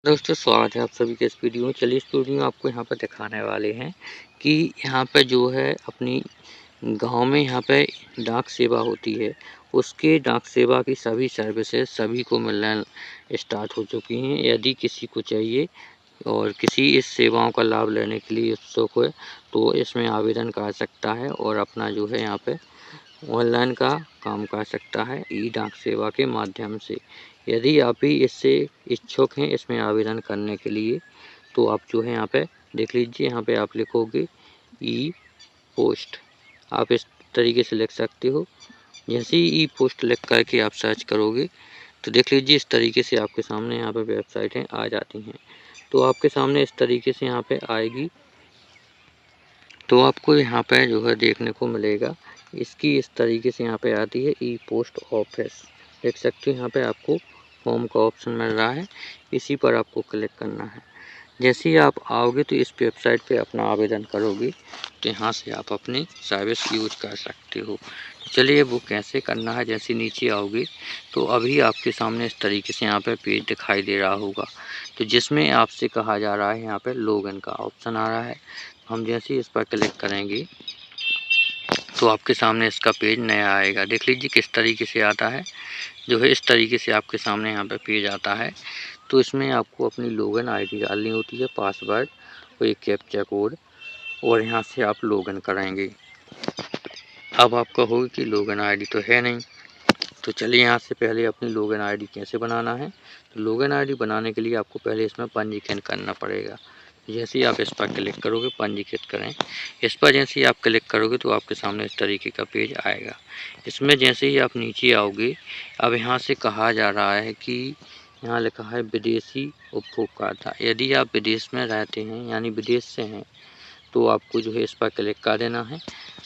दोस्तों स्वागत है आप सभी के इस वीडियो में। चलिए इस वीडियो में आपको यहाँ पर दिखाने वाले हैं कि यहाँ पे जो है अपनी गांव में यहाँ पे डाक सेवा होती है। उसके डाक सेवा की सभी सर्विसेज सभी को मिलना स्टार्ट हो चुकी हैं। यदि किसी को चाहिए और किसी इस सेवाओं का लाभ लेने के लिए उत्सुक है तो इसमें आवेदन कर सकता है और अपना जो है यहाँ पे ऑनलाइन का काम कर सकता है ई डाक सेवा के माध्यम से। यदि आप भी इससे इच्छुक हैं इसमें आवेदन करने के लिए तो आप जो है यहाँ पे देख लीजिए, यहाँ पे आप लिखोगे ई पोस्ट। आप इस तरीके से लिख सकते हो। जैसे ही ई पोस्ट लिख करके आप सर्च करोगे तो देख लीजिए इस तरीके से आपके सामने यहाँ पे वेबसाइटें आ जाती हैं। तो आपके सामने इस तरीके से यहाँ पे आएगी तो आपको यहाँ पे जो है देखने को मिलेगा। इसकी इस तरीके से यहाँ पे आती है ई पोस्ट ऑफिस। देख सकते हो यहाँ पे आपको होम का ऑप्शन मिल रहा है, इसी पर आपको क्लिक करना है। जैसे ही आप आओगे तो इस वेबसाइट पे अपना आवेदन करोगे तो यहाँ से आप अपनी सर्विस यूज कर सकते हो। चलिए वो कैसे करना है। जैसे नीचे आओगे तो अभी आपके सामने इस तरीके से यहाँ पे पेज दिखाई दे रहा होगा, तो जिसमें आपसे कहा जा रहा है यहाँ पे लॉगिन का ऑप्शन आ रहा है। हम जैसे ही इस पर क्लिक करेंगे तो आपके सामने इसका पेज नया आएगा। देख लीजिए किस तरीके से आता है। जो है इस तरीके से आपके सामने यहाँ पे पेज आता है। तो इसमें आपको अपनी लॉगिन आईडी डालनी होती है, पासवर्ड और एक कैप्चा कोड, और यहाँ से आप लॉगिन कराएंगे। अब आपका होगा कि लॉगिन आईडी तो है नहीं, तो चलिए यहाँ से पहले अपनी लॉगिन आईडी कैसे बनाना है। तो लॉगिन आईडी बनाने के लिए आपको पहले इसमें पंजीकरण करना पड़ेगा। जैसे ही आप इस पर क्लिक करोगे पंजीकृत करें, इस पर जैसे ही आप क्लिक करोगे तो आपके सामने इस तरीके का पेज आएगा। इसमें जैसे ही आप नीचे आओगे, अब यहाँ से कहा जा रहा है कि यहाँ लिखा है विदेशी उपभोक्ता। यदि आप विदेश में रहते हैं यानी विदेश से हैं तो आपको जो है इस पर क्लिक कर देना है,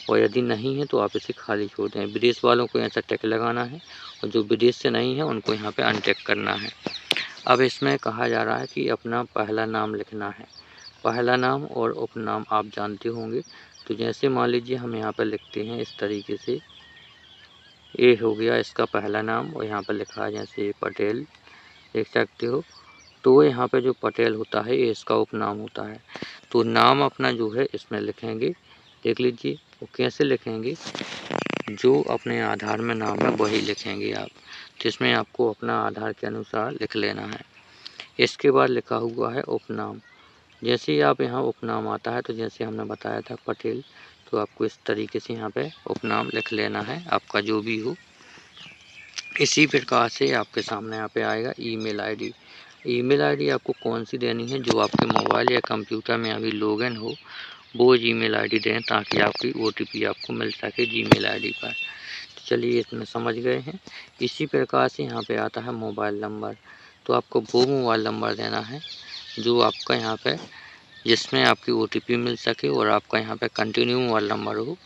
और यदि नहीं है तो आप इसे खाली छोड़ दें। विदेश वालों को ऐसा टिक लगाना है और जो विदेश से नहीं है उनको यहाँ पे अनटिक करना है। अब इसमें कहा जा रहा है कि अपना पहला नाम लिखना है। पहला नाम और उपनाम आप जानते होंगे, तो जैसे मान लीजिए हम यहाँ पर लिखते हैं इस तरीके से, ए हो गया इसका पहला नाम और यहाँ पर लिखा है जैसे पटेल, देख सकते हो। तो यहाँ पे जो पटेल होता है ये इसका उपनाम होता है। तो नाम अपना जो है इसमें लिखेंगे। देख लीजिए वो कैसे लिखेंगे, जो अपने आधार में नाम है वही लिखेंगे आप, जिसमें आपको अपना आधार के अनुसार लिख लेना है। इसके बाद लिखा हुआ है उपनाम। जैसे ही आप यहाँ उपनाम आता है तो जैसे हमने बताया था पटेल, तो आपको इस तरीके से यहाँ पे उपनाम लिख लेना है आपका जो भी हो। इसी प्रकार से आपके सामने यहाँ पे आएगा ईमेल आईडी। ईमेल आईडी आपको कौन सी देनी है, जो आपके मोबाइल या कंप्यूटर में अभी लॉगिन हो वो जीमेल आईडी दें ताकि आपकी ओटीपी आपको मिल सके जीमेल आईडी पर। तो चलिए इसमें समझ गए हैं। इसी प्रकार से यहाँ पे आता है मोबाइल नंबर। तो आपको वो मोबाइल नंबर देना है जो आपका यहाँ पे जिसमें आपकी ओटीपी मिल सके और आपका यहाँ पे कंटिन्यू मोबाइल नंबर हो,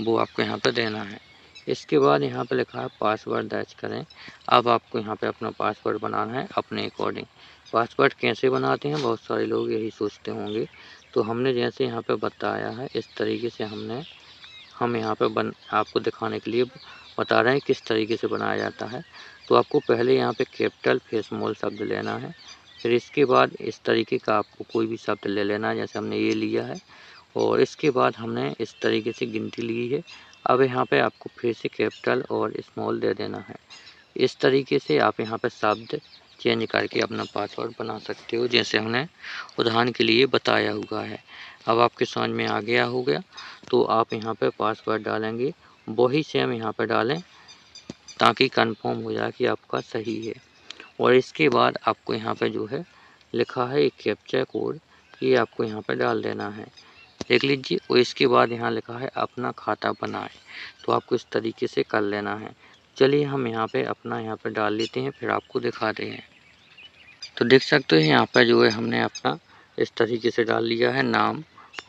वो आपको यहाँ पे देना है। इसके बाद यहाँ पे लिखा है पासवर्ड दर्ज करें। अब आपको यहाँ पे अपना पासवर्ड बनाना है अपने अकॉर्डिंग। पासवर्ड कैसे बनाते हैं बहुत सारे लोग यही सोचते होंगे, तो हमने जैसे यहाँ पे बताया है इस तरीके से हम यहाँ पे आपको दिखाने के लिए बता रहे हैं किस तरीके से बनाया जाता है। तो आपको पहले यहाँ पे कैपिटल फिर स्मॉल शब्द लेना है, फिर इसके बाद इस तरीके का आपको कोई भी शब्द ले लेना है, जैसे हमने ये लिया है और इसके बाद हमने इस तरीके से गिनती ली है। अब यहाँ पे आपको फिर से कैपिटल और स्मॉल दे देना है। इस तरीके से आप यहाँ पे शब्द चेंज करके अपना पासवर्ड बना सकते हो, जैसे हमने उदाहरण के लिए बताया हुआ है। अब आपके समझ में आ गया होगा, तो आप यहाँ पे पासवर्ड डालेंगे वही सेम यहाँ पे डालें ताकि कंफर्म हो जाए कि आपका सही है। और इसके बाद आपको यहाँ पे जो है लिखा है एक कैप्चा कोड, ये आपको यहाँ पे डाल देना है, देख लीजिए। और इसके बाद यहाँ लिखा है अपना खाता बनाएं, तो आपको इस तरीके से कर लेना है। चलिए हम यहाँ पे अपना यहाँ पे डाल लेते हैं फिर आपको दिखाते हैं। तो देख सकते हो यहाँ पे जो है हमने अपना इस तरीके से डाल लिया है नाम,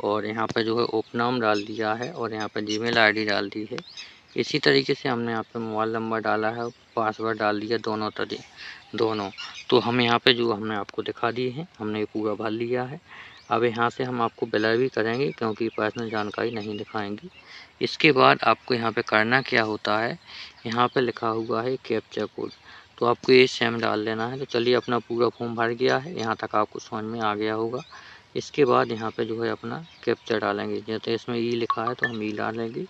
और यहाँ पे जो है उपनाम डाल दिया है और यहाँ पे जीमेल आईडी डाल दी है। इसी तरीके से हमने यहाँ पे मोबाइल नंबर डाला है, पासवर्ड डाल दिया दोनों। तो हम यहाँ पे जो हमने आपको दिखा दिए हैं, हमने ये पूरा भर लिया है। अब यहाँ से हम आपको ब्लर भी करेंगे क्योंकि पर्सनल जानकारी नहीं दिखाएंगे। इसके बाद आपको यहाँ पे करना क्या होता है, यहाँ पे लिखा हुआ है कैप्चा कोड। तो आपको ये सेम डाल देना है। तो चलिए अपना पूरा फॉर्म भर गया है, यहाँ तक आपको समझ में आ गया होगा। इसके बाद यहाँ पे जो है अपना कैप्चा डालेंगे। जैसे इसमें ई लिखा है तो हम ई डालेंगे,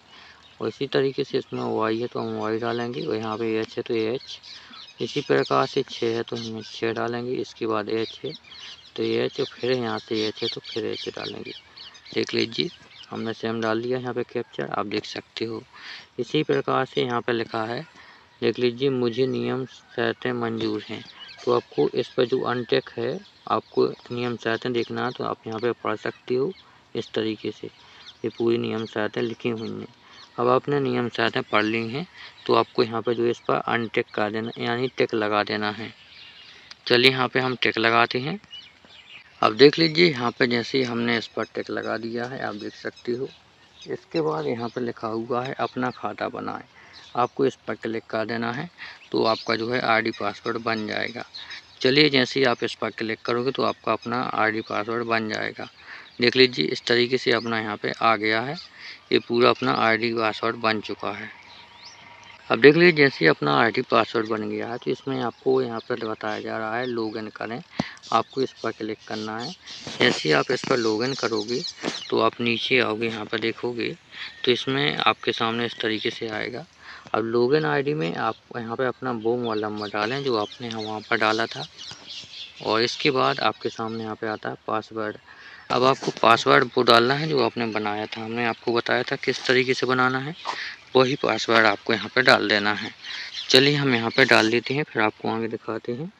और इसी तरीके से इसमें वाई है तो हम वाई डालेंगे, और यहाँ पे एच है तो एच। इसी प्रकार से 6 है तो हम 6 डालेंगे। इसके बाद एच है तो एच, फिर यहाँ से एच है तो फिर एच डालेंगे। देख लीजिए हमने सेम डाल दिया यहाँ पे कैप्चर, आप देख सकते हो। इसी प्रकार से यहाँ पे लिखा है, देख लीजिए, मुझे नियम शर्तें मंजूर हैं। तो आपको इस पर जो अनटेक है, आपको नियम शर्तें देखना है तो आप यहाँ पे पढ़ सकते हो। इस तरीके से ये पूरी नियम शर्तें लिखी हुई हैं। अब आपने नियम शर्तें पढ़ ली हैं तो आपको यहाँ पे जो इस पर अनटेक कर देना, यानी टिक लगा देना है। चलिए यहाँ पे हम टिक लगाते हैं। अब देख लीजिए यहाँ पे जैसे ही हमने इस पर टिक लगा दिया है, आप देख सकते हो। इसके बाद यहाँ पे लिखा हुआ है अपना खाता बनाएं। आपको इस पर क्लिक कर देना है तो आपका जो है आईडी पासवर्ड बन जाएगा। चलिए जैसे ही आप इस पर क्लिक करोगे तो आपका अपना आईडी पासवर्ड बन जाएगा। देख लीजिए इस तरीके से अपना यहाँ पे आ गया है। ये पूरा अपना आईडी पासवर्ड बन चुका है। अब देख लीजिए जैसे ही अपना आईडी पासवर्ड बन गया है तो इसमें आपको यहाँ पर बताया जा रहा है लॉगिन करें। आपको इस पर क्लिक करना है। जैसे ही आप इस पर लॉगिन करोगे तो आप नीचे आओगे, यहाँ पर देखोगे तो इसमें आपके सामने इस तरीके से आएगा। अब लॉगिन आईडी में आप यहाँ पे अपना वो मोबाइल नंबर डालें जो आपने वहाँ पर डाला था, और इसके बाद आपके सामने यहाँ पे आता है पासवर्ड। अब आपको पासवर्ड वो डालना है जो आपने बनाया था। हमने आपको बताया था किस तरीके से बनाना है, वही पासवर्ड आपको यहाँ पे डाल देना है। चलिए हम यहाँ पे डाल देते हैं, फिर आपको आगे दिखाते हैं।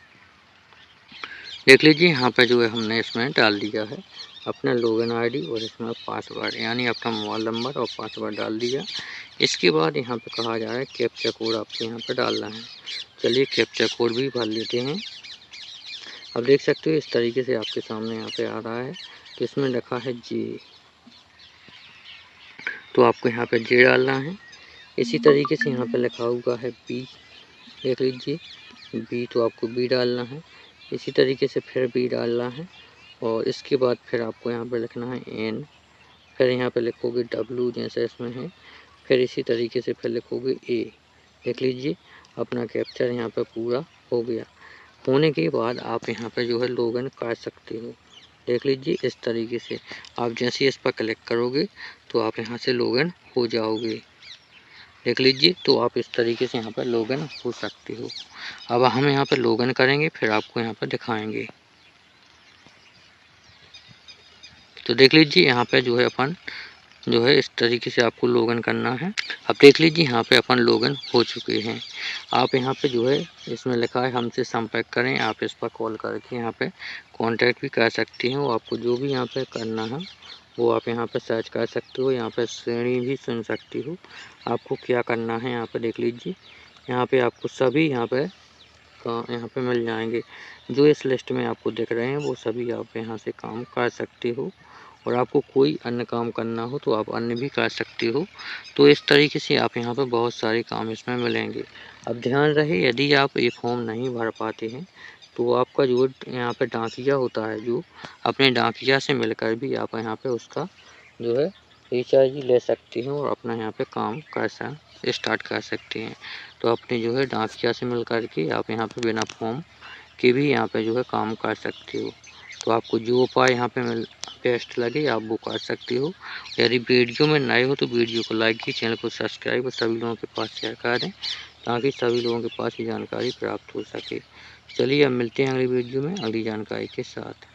देख लीजिए यहाँ पे जो है हमने इसमें डाल दिया है अपना लॉगिन आईडी और इसमें पासवर्ड, यानी अपना मोबाइल नंबर और पासवर्ड डाल दिया। इसके बाद यहाँ पे कहा जा रहा है कैप्चा कोड आपको यहाँ पे डालना है। चलिए कैप्चा कोड भी भर लेते हैं। अब देख सकते हो इस तरीके से आपके सामने यहाँ पे आ रहा है। तो इसमें लिखा है जी, तो आपको यहाँ पे जे डालना है। इसी तरीके से यहाँ पे लिखा हुआ है बी, देख लीजिए बी, तो आपको बी डालना है। इसी तरीके से फिर बी डालना है, और इसके बाद फिर आपको यहाँ पे लिखना है एन, फिर यहाँ पे लिखोगे डब्लू जैसा इसमें है, फिर इसी तरीके से फिर लिखोगे ए। देख लीजिए अपना कैप्चर यहाँ पे पूरा हो गया। होने के बाद आप यहाँ पे जो है लॉगिन कर सकते हो। देख लीजिए इस तरीके से आप जैसे इस पर क्लिक करोगे तो आप यहाँ से लॉगिन हो जाओगे। देख लीजिए तो आप इस तरीके से यहाँ पर लॉगिन हो सकते हो। अब हम यहाँ पर लॉगिन करेंगे, फिर आपको यहाँ पर दिखाएंगे। तो देख लीजिए यहाँ पे जो है अपन जो है इस तरीके से आपको लॉगिन करना है। अब देख लीजिए यहाँ पे अपन लॉगिन हो चुके हैं। आप यहाँ पे जो है इसमें लिखा है हमसे संपर्क करें, आप इस पर कॉल करके यहाँ पे कांटेक्ट भी कर सकते हैं। आपको जो भी यहाँ पे करना है वो आप यहाँ पे सर्च कर सकते हो, यहाँ पे श्रेणी भी सुन सकती हो। आपको क्या करना है यहाँ पे देख लीजिए, यहाँ पे आपको सभी यहाँ पे मिल जाएंगे। जो इस लिस्ट में आपको दिख रहे हैं वो सभी आप यहाँ से काम कर सकते हो, और आपको कोई अन्य काम करना हो तो आप अन्य भी कर सकते हो। तो इस तरीके से आप यहाँ पर बहुत सारे काम इसमें मिलेंगे। अब ध्यान रहे यदि आप ये फॉर्म नहीं भर पाते हैं तो आपका जो यहाँ पे डाकिया होता है, जो अपने डाकिया से मिलकर भी आप यहाँ पे उसका जो है रिचार्ज ले सकते हैं और अपना यहाँ पे काम स्टार्ट कर सकते हैं। तो अपने जो है डाकिया से मिल कर के आप यहाँ पे बिना फॉर्म के भी यहाँ पे जो है काम कर सकते हो। तो आपको जो उपाय यहाँ पे बेस्ट लगे आप वो कर सकते हो। यदि वीडियो में नए हो तो वीडियो को लाइक कीजिए, चैनल को सब्सक्राइब और सभी लोगों के पास शेयर कर दें ताकि सभी लोगों के पास ये जानकारी प्राप्त हो सके। चलिए अब मिलते हैं अगली वीडियो में अगली जानकारी के साथ।